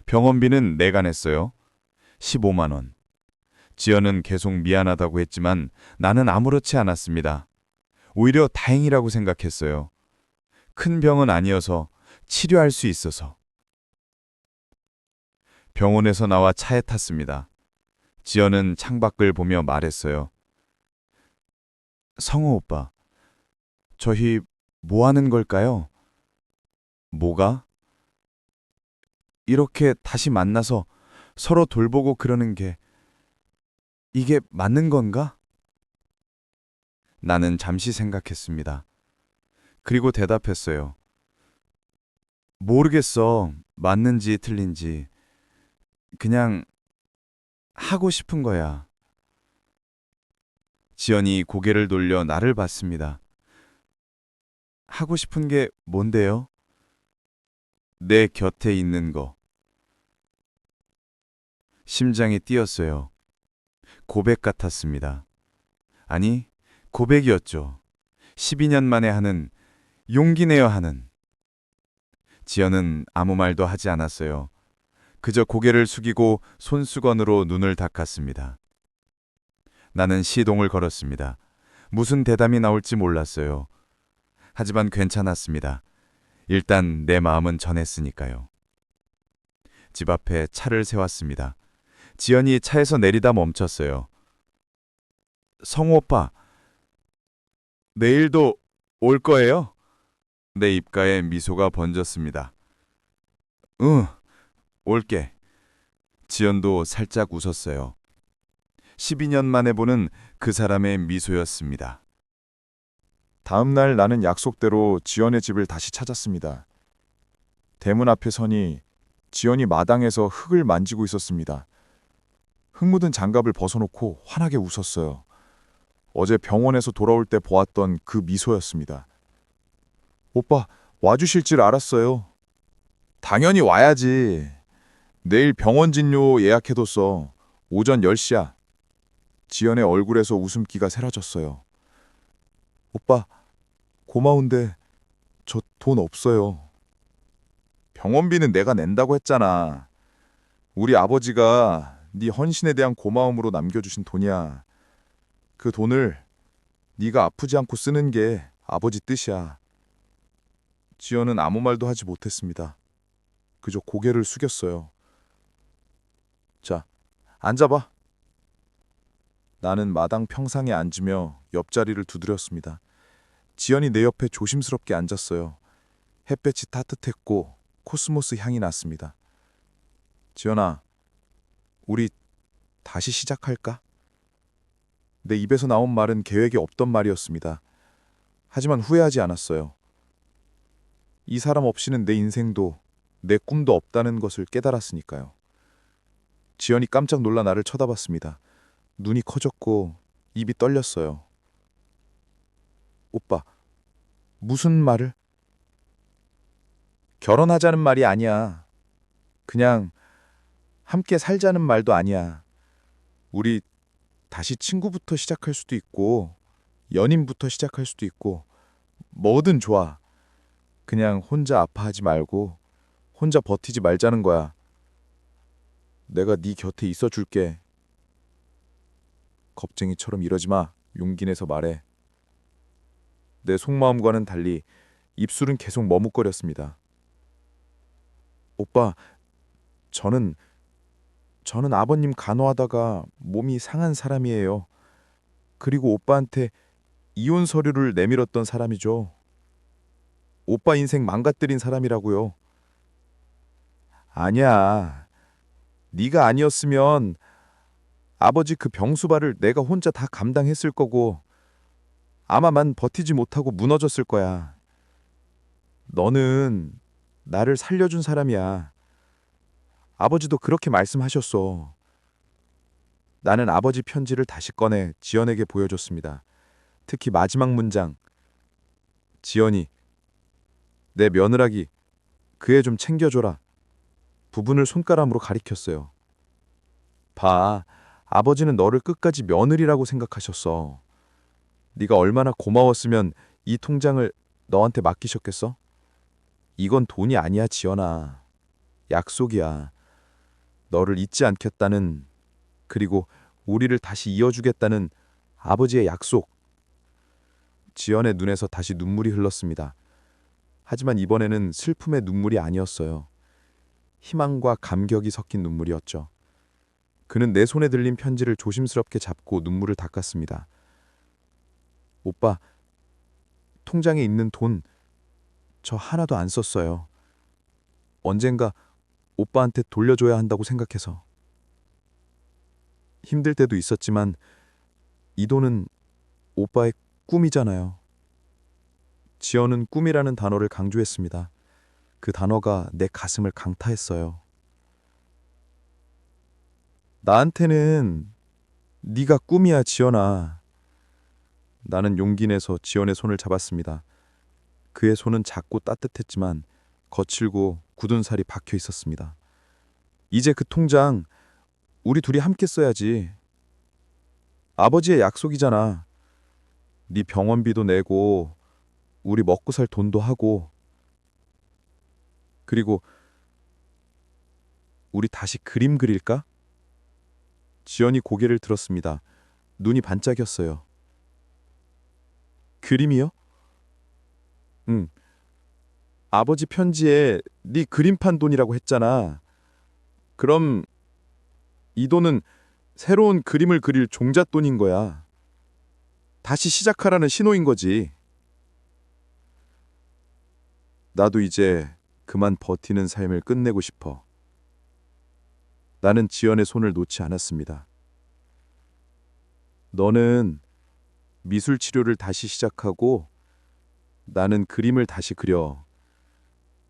Speaker 3: 병원비는 내가 냈어요. 15만 원. 지연은 계속 미안하다고 했지만 나는 아무렇지 않았습니다. 오히려 다행이라고 생각했어요. 큰 병은 아니어서 치료할 수 있어서. 병원에서 나와 차에 탔습니다. 지연은 창밖을 보며 말했어요. 성호 오빠, 저희 뭐 하는 걸까요? 뭐가? 이렇게 다시 만나서 서로 돌보고 그러는 게 이게 맞는 건가? 나는 잠시 생각했습니다. 그리고 대답했어요. 모르겠어. 맞는지 틀린지.
Speaker 2: 그냥 하고 싶은 거야. 지연이 고개를 돌려 나를 봤습니다. 하고 싶은 게 뭔데요? 내 곁에 있는 거. 심장이 뛰었어요. 고백 같았습니다. 아니, 고백이었죠. 12년 만에 하는, 용기 내어 하는. 지연은 아무 말도 하지 않았어요. 그저 고개를 숙이고 손수건으로 눈을 닦았습니다. 나는 시동을 걸었습니다. 무슨 대답이 나올지 몰랐어요. 하지만 괜찮았습니다. 일단 내 마음은 전했으니까요. 집 앞에 차를 세웠습니다. 지연이 차에서 내리다 멈췄어요. 성우 오빠, 내일도 올 거예요? 내 입가에 미소가 번졌습니다. 응, 올게. 지연도 살짝 웃었어요. 12년 만에 보는 그 사람의 미소였습니다.
Speaker 1: 다음 날 나는 약속대로 지연의 집을 다시 찾았습니다. 대문 앞에 서니 지연이 마당에서 흙을 만지고 있었습니다. 흙 묻은 장갑을 벗어놓고 환하게 웃었어요. 어제 병원에서 돌아올 때 보았던 그 미소였습니다. 오빠, 와주실 줄 알았어요. 당연히 와야지. 내일 병원 진료 예약해뒀어. 오전 10시야. 지연의 얼굴에서 웃음기가 사라졌어요. 오빠, 고마운데 저 돈 없어요. 병원비는 내가 낸다고 했잖아. 우리 아버지가 네 헌신에 대한 고마움으로 남겨주신 돈이야. 그 돈을 네가 아프지 않고 쓰는 게 아버지 뜻이야. 지연은 아무 말도 하지 못했습니다. 그저 고개를 숙였어요. 자, 앉아봐. 나는 마당 평상에 앉으며 옆자리를 두드렸습니다. 지연이 내 옆에 조심스럽게 앉았어요. 햇볕이 따뜻했고 코스모스 향이 났습니다. 지연아, 우리 다시 시작할까? 내 입에서 나온 말은 계획에 없던 말이었습니다. 하지만 후회하지 않았어요. 이 사람 없이는 내 인생도 내 꿈도 없다는 것을 깨달았으니까요. 지연이 깜짝 놀라 나를 쳐다봤습니다. 눈이 커졌고 입이 떨렸어요. 오빠, 무슨 말을? 결혼하자는 말이 아니야. 그냥 함께 살자는 말도 아니야. 우리 다시 친구부터 시작할 수도 있고 연인부터 시작할 수도 있고 뭐든 좋아. 그냥 혼자 아파하지 말고 혼자 버티지 말자는 거야. 내가 네 곁에 있어 줄게. 겁쟁이처럼 이러지 마. 용기 내서 말해. 내 속마음과는 달리 입술은 계속 머뭇거렸습니다. 오빠, 저는 아버님 간호하다가 몸이 상한 사람이에요. 그리고 오빠한테 이혼 서류를 내밀었던 사람이죠. 오빠 인생 망가뜨린 사람이라고요. 아니야. 네가 아니었으면 아버지 그 병수발을 내가 혼자 다 감당했을 거고 아마만 버티지 못하고 무너졌을 거야. 너는 나를 살려준 사람이야. 아버지도 그렇게 말씀하셨어. 나는 아버지 편지를 다시 꺼내 지연에게 보여줬습니다. 특히 마지막 문장. 지연이, 내 며느라기 그 애 좀 챙겨줘라. 부분을 손가락으로 가리켰어요. 봐, 아버지는 너를 끝까지 며느리라고 생각하셨어. 네가 얼마나 고마웠으면 이 통장을 너한테 맡기셨겠어? 이건 돈이 아니야, 지연아. 약속이야. 너를 잊지 않겠다는, 그리고 우리를 다시 이어주겠다는 아버지의 약속. 지연의 눈에서 다시 눈물이 흘렀습니다. 하지만 이번에는 슬픔의 눈물이 아니었어요. 희망과 감격이 섞인 눈물이었죠. 그는 내 손에 들린 편지를 조심스럽게 잡고 눈물을 닦았습니다. 오빠, 통장에 있는 돈 저 하나도 안 썼어요. 언젠가 오빠한테 돌려줘야 한다고 생각해서. 힘들 때도 있었지만 이 돈은 오빠의 꿈이잖아요. 지연은 꿈이라는 단어를 강조했습니다. 그 단어가 내 가슴을 강타했어요.
Speaker 3: 나한테는 네가 꿈이야, 지연아. 나는 용기 내서 지연의 손을 잡았습니다. 그의 손은 작고 따뜻했지만 거칠고 굳은 살이 박혀 있었습니다. 이제 그 통장 우리 둘이 함께 써야지. 아버지의 약속이잖아. 네 병원비도 내고 우리 먹고 살 돈도 하고, 그리고 우리 다시 그림 그릴까? 지연이 고개를 들었습니다. 눈이 반짝였어요. 그림이요? 응. 아버지 편지에 네 그림판 돈이라고 했잖아. 그럼 이 돈은 새로운 그림을 그릴 종잣돈인 거야. 다시 시작하라는 신호인 거지. 나도 이제 그만 버티는 삶을 끝내고 싶어. 나는 지연의 손을 놓지 않았습니다. 너는 미술 치료를 다시 시작하고 나는 그림을 다시 그려.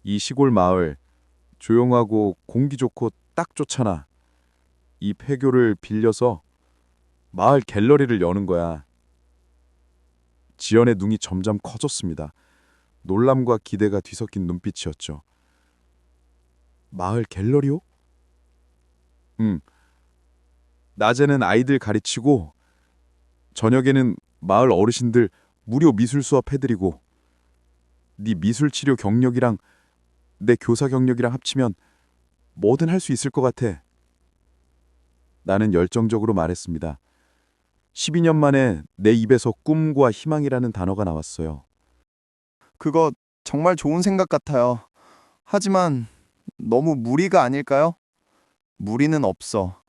Speaker 3: 이 시골 마을 조용하고 공기 좋고 딱 좋잖아. 이 폐교를 빌려서 마을 갤러리를 여는 거야. 지연의 눈이 점점 커졌습니다. 놀람과 기대가 뒤섞인 눈빛이었죠. 마을 갤러리요? 응. 낮에는 아이들 가르치고 저녁에는 마을 어르신들 무료 미술 수업 해드리고, 네 미술 치료 경력이랑 내 교사 경력이랑 합치면 뭐든 할 수 있을 것 같아. 나는 열정적으로 말했습니다. 12년 만에 내 입에서 꿈과 희망이라는 단어가 나왔어요.
Speaker 5: 그거 정말 좋은 생각 같아요. 하지만 너무 무리가 아닐까요? 무리는 없어.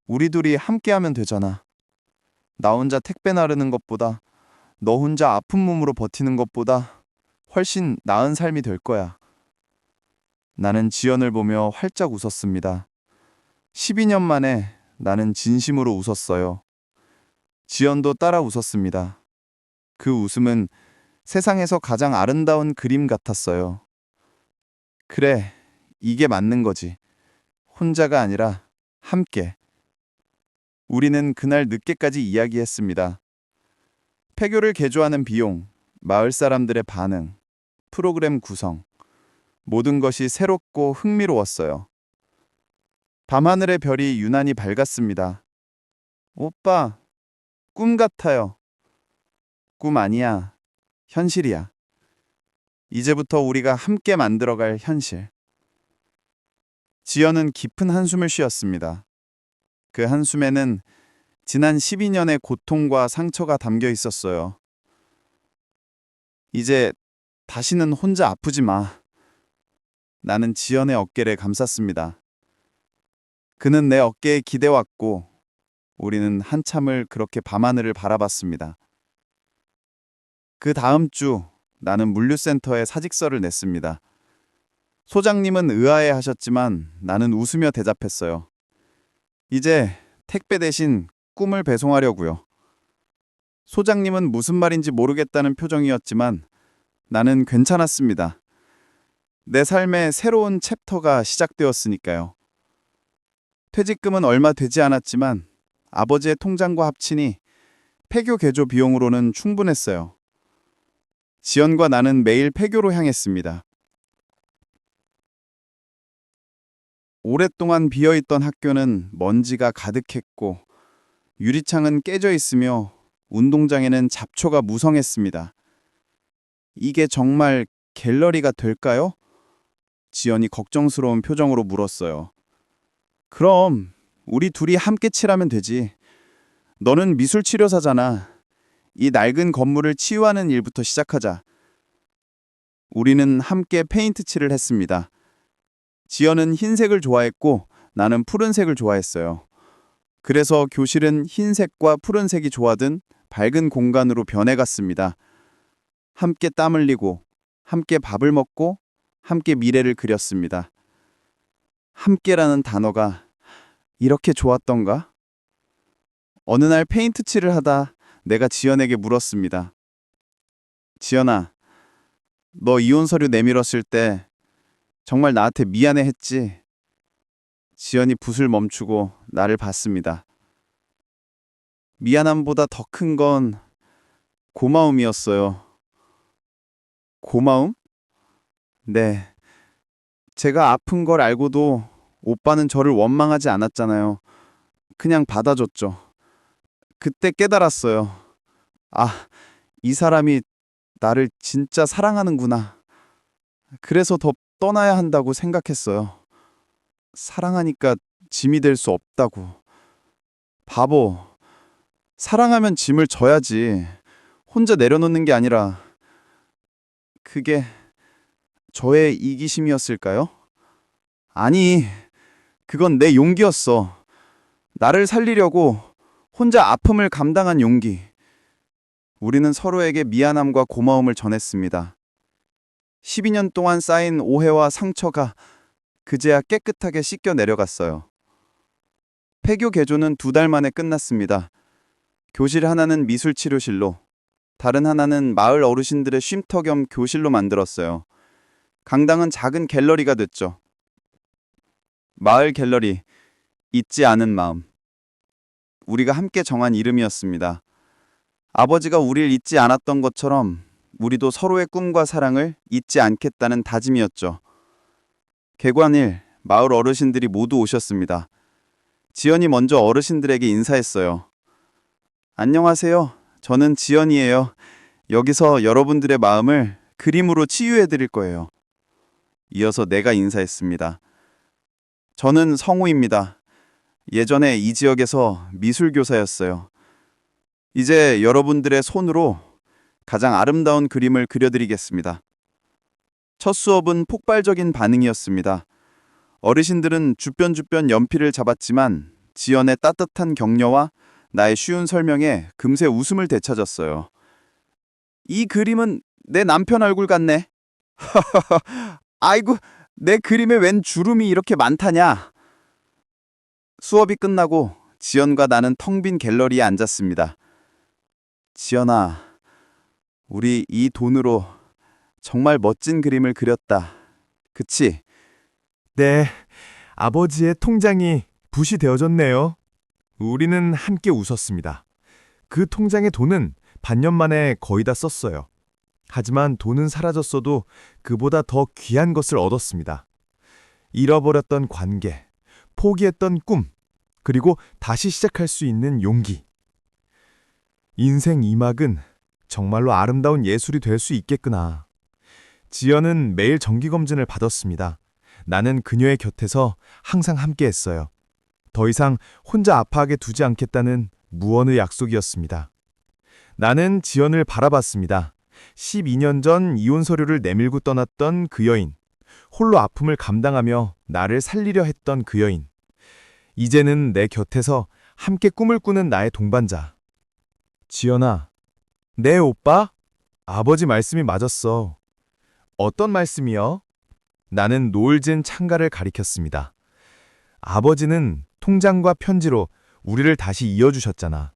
Speaker 5: 우리 둘이 함께하면 되잖아. 나 혼자 택배 나르는 것보다 너 혼자 아픈 몸으로 버티는 것보다 훨씬 나은 삶이 될 거야. 나는 지연을 보며 활짝 웃었습니다. 12년 만에 나는 진심으로 웃었어요. 지연도 따라 웃었습니다. 그 웃음은 세상에서 가장 아름다운 그림 같았어요. 그래, 이게 맞는 거지. 혼자가 아니라 함께. 우리는 그날 늦게까지 이야기했습니다. 폐교를 개조하는 비용, 마을 사람들의 반응, 프로그램 구성, 모든 것이 새롭고 흥미로웠어요. 밤하늘의 별이 유난히 밝았습니다. 오빠, 꿈 같아요. 꿈 아니야. 현실이야. 이제부터 우리가 함께 만들어갈 현실. 지연은 깊은 한숨을 쉬었습니다. 그 한숨에는 지난 12년의 고통과 상처가 담겨 있었어요. 이제 다시는 혼자 아프지 마. 나는 지연의 어깨를 감쌌습니다. 그는 내 어깨에 기대왔고 우리는 한참을 그렇게 밤하늘을 바라봤습니다. 그 다음 주 나는 물류센터에 사직서를 냈습니다. 소장님은 의아해 하셨지만 나는 웃으며 대답했어요. 이제 택배 대신 꿈을 배송하려고요. 소장님은 무슨 말인지 모르겠다는 표정이었지만 나는 괜찮았습니다. 내 삶의 새로운 챕터가 시작되었으니까요. 퇴직금은 얼마 되지 않았지만 아버지의 통장과 합치니 폐교 개조 비용으로는 충분했어요. 지연과 나는 매일 폐교로 향했습니다. 오랫동안 비어있던 학교는 먼지가 가득했고 유리창은 깨져 있으며 운동장에는 잡초가 무성했습니다. 이게 정말 갤러리가 될까요? 지연이 걱정스러운 표정으로 물었어요. 그럼 우리 둘이 함께 칠하면 되지. 너는 미술 치료사잖아. 이 낡은 건물을 치유하는 일부터 시작하자. 우리는 함께 페인트 칠을 했습니다. 지연은 흰색을 좋아했고 나는 푸른색을 좋아했어요. 그래서 교실은 흰색과 푸른색이 조화든 밝은 공간으로 변해갔습니다. 함께 땀 흘리고 함께 밥을 먹고 함께 미래를 그렸습니다. 함께라는 단어가 이렇게 좋았던가? 어느 날 페인트 칠을 하다 내가 지연에게 물었습니다. 지연아, 너 이혼 서류 내밀었을 때 정말 나한테 미안해 했지? 지연이 붓을 멈추고 나를 봤습니다. 미안함보다 더 큰 건 고마움이었어요. 고마움? 네. 제가 아픈 걸 알고도 오빠는 저를 원망하지 않았잖아요. 그냥 받아줬죠. 그때 깨달았어요. 아, 이 사람이 나를 진짜 사랑하는구나. 그래서 더 떠나야 한다고 생각했어요. 사랑하니까 짐이 될 수 없다고. 바보. 사랑하면 짐을 져야지. 혼자 내려놓는 게 아니라. 그게 저의 이기심이었을까요? 아니, 그건 내 용기였어. 나를 살리려고 혼자 아픔을 감당한 용기. 우리는 서로에게 미안함과 고마움을 전했습니다. 12년 동안 쌓인 오해와 상처가 그제야 깨끗하게 씻겨 내려갔어요. 폐교 개조는 2달 만에 끝났습니다. 교실 하나는 미술치료실로, 다른 하나는 마을 어르신들의 쉼터 겸 교실로 만들었어요. 강당은 작은 갤러리가 됐죠. 마을 갤러리, 잊지 않은 마음. 우리가 함께 정한 이름이었습니다. 아버지가 우리를 잊지 않았던 것처럼 우리도 서로의 꿈과 사랑을 잊지 않겠다는 다짐이었죠. 개관일, 마을 어르신들이 모두 오셨습니다. 지연이 먼저 어르신들에게 인사했어요. 안녕하세요. 저는 지연이에요. 여기서 여러분들의 마음을 그림으로 치유해 드릴 거예요. 이어서 내가 인사했습니다. 저는 성우입니다. 예전에 이 지역에서 미술교사였어요. 이제 여러분들의 손으로 가장 아름다운 그림을 그려드리겠습니다. 첫 수업은 폭발적인 반응이었습니다. 어르신들은 주변 연필을 잡았지만 지연의 따뜻한 격려와 나의 쉬운 설명에 금세 웃음을 되찾았어요. 이 그림은 내 남편 얼굴 같네. 아이고, 내 그림에 웬 주름이 이렇게 많다냐. 수업이 끝나고 지연과 나는 텅 빈 갤러리에 앉았습니다. 지연아, 우리 이 돈으로 정말 멋진 그림을 그렸다. 그치?
Speaker 3: 네, 아버지의 통장이 붓이 되어졌네요. 우리는 함께 웃었습니다. 그 통장의 돈은 반년 만에 거의 다 썼어요. 하지만 돈은 사라졌어도 그보다 더 귀한 것을 얻었습니다. 잃어버렸던 관계, 포기했던 꿈, 그리고 다시 시작할 수 있는 용기. 인생 2막은 정말로 아름다운 예술이 될 수 있겠구나. 지연은 매일 정기검진을 받았습니다. 나는 그녀의 곁에서 항상 함께했어요. 더 이상 혼자 아파하게 두지 않겠다는 무언의 약속이었습니다. 나는 지연을 바라봤습니다. 12년 전 이혼 서류를 내밀고 떠났던 그 여인. 홀로 아픔을 감당하며 나를 살리려 했던 그 여인. 이제는 내 곁에서 함께 꿈을 꾸는 나의 동반자. 지연아, 네 오빠? 아버지 말씀이 맞았어. 어떤 말씀이요? 나는 노을 진 창가를 가리켰습니다. 아버지는 통장과 편지로 우리를 다시 이어주셨잖아.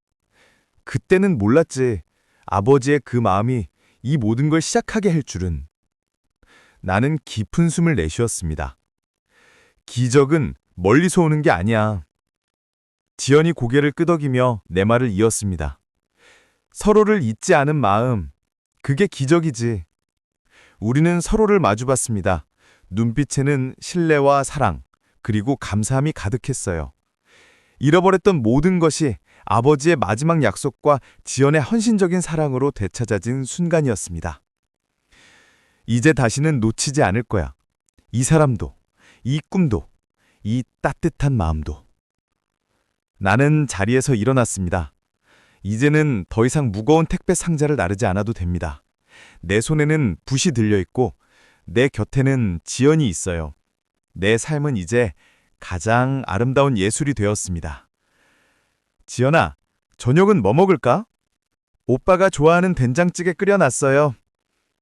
Speaker 3: 그때는 몰랐지. 아버지의 그 마음이 이 모든 걸 시작하게 할 줄은. 나는 깊은 숨을 내쉬었습니다. 기적은 멀리서 오는 게 아니야. 지연이 고개를 끄덕이며 내 말을 이었습니다. 서로를 잊지 않은 마음, 그게 기적이지. 우리는 서로를 마주봤습니다. 눈빛에는 신뢰와 사랑, 그리고 감사함이 가득했어요. 잃어버렸던 모든 것이 아버지의 마지막 약속과 지연의 헌신적인 사랑으로 되찾아진 순간이었습니다. 이제 다시는 놓치지 않을 거야. 이 사람도, 이 꿈도, 이 따뜻한 마음도. 나는 자리에서 일어났습니다. 이제는 더 이상 무거운 택배 상자를 나르지 않아도 됩니다. 내 손에는 붓이 들려있고 내 곁에는 지연이 있어요. 내 삶은 이제 가장 아름다운 예술이 되었습니다. 지연아, 저녁은 뭐 먹을까? 오빠가 좋아하는 된장찌개 끓여놨어요.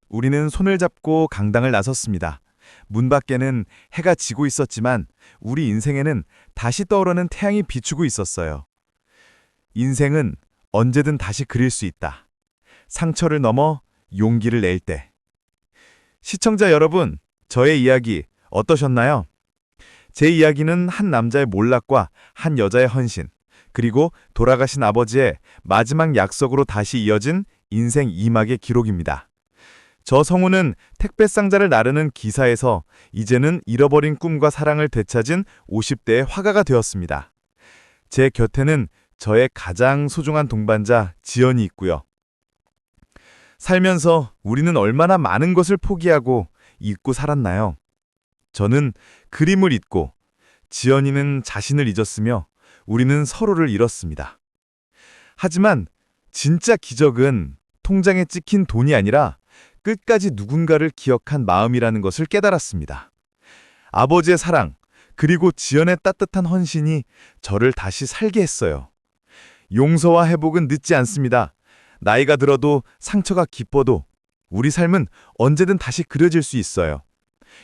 Speaker 3: 우리는 손을 잡고 강당을 나섰습니다. 문 밖에는 해가 지고 있었지만 우리 인생에는 다시 떠오르는 태양이 비추고 있었어요. 인생은 언제든 다시 그릴 수 있다. 상처를 넘어 용기를 낼 때. 시청자 여러분, 저의 이야기 어떠셨나요? 제 이야기는 한 남자의 몰락과 한 여자의 헌신, 그리고 돌아가신 아버지의 마지막 약속으로 다시 이어진 인생 2막의 기록입니다. 저 성우는 택배 상자를 나르는 기사에서 이제는 잃어버린 꿈과 사랑을 되찾은 50대의 화가가 되었습니다. 제 곁에는 저의 가장 소중한 동반자 지연이 있고요. 살면서 우리는 얼마나 많은 것을 포기하고 잊고 살았나요? 저는 그림을 잊고, 지연이는 자신을 잊었으며 우리는 서로를 잃었습니다. 하지만 진짜 기적은 통장에 찍힌 돈이 아니라 끝까지 누군가를 기억한 마음이라는 것을 깨달았습니다. 아버지의 사랑, 그리고 지연의 따뜻한 헌신이 저를 다시 살게 했어요. 용서와 회복은 늦지 않습니다. 나이가 들어도 상처가 깊어도 우리 삶은 언제든 다시 그려질 수 있어요.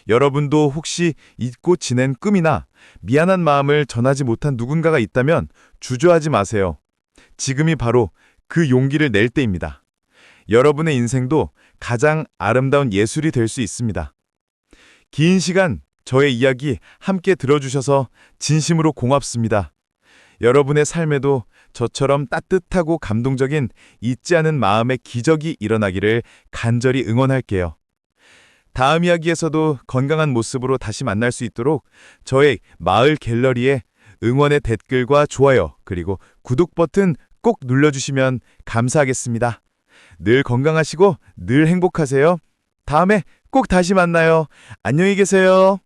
Speaker 3: 여러분도 혹시 잊고 지낸 꿈이나 미안한 마음을 전하지 못한 누군가가 있다면 주저하지 마세요. 지금이 바로 그 용기를 낼 때입니다. 여러분의 인생도 가장 아름다운 예술이 될 수 있습니다. 긴 시간 저의 이야기 함께 들어주셔서 진심으로 고맙습니다. 여러분의 삶에도 저처럼 따뜻하고 감동적인 잊지 않은 마음의 기적이 일어나기를 간절히 응원할게요. 다음 이야기에서도 건강한 모습으로 다시 만날 수 있도록 저의 마을 갤러리에 응원의 댓글과 좋아요, 그리고 구독 버튼 꼭 눌러주시면 감사하겠습니다. 늘 건강하시고 늘 행복하세요. 다음에 꼭 다시 만나요. 안녕히 계세요.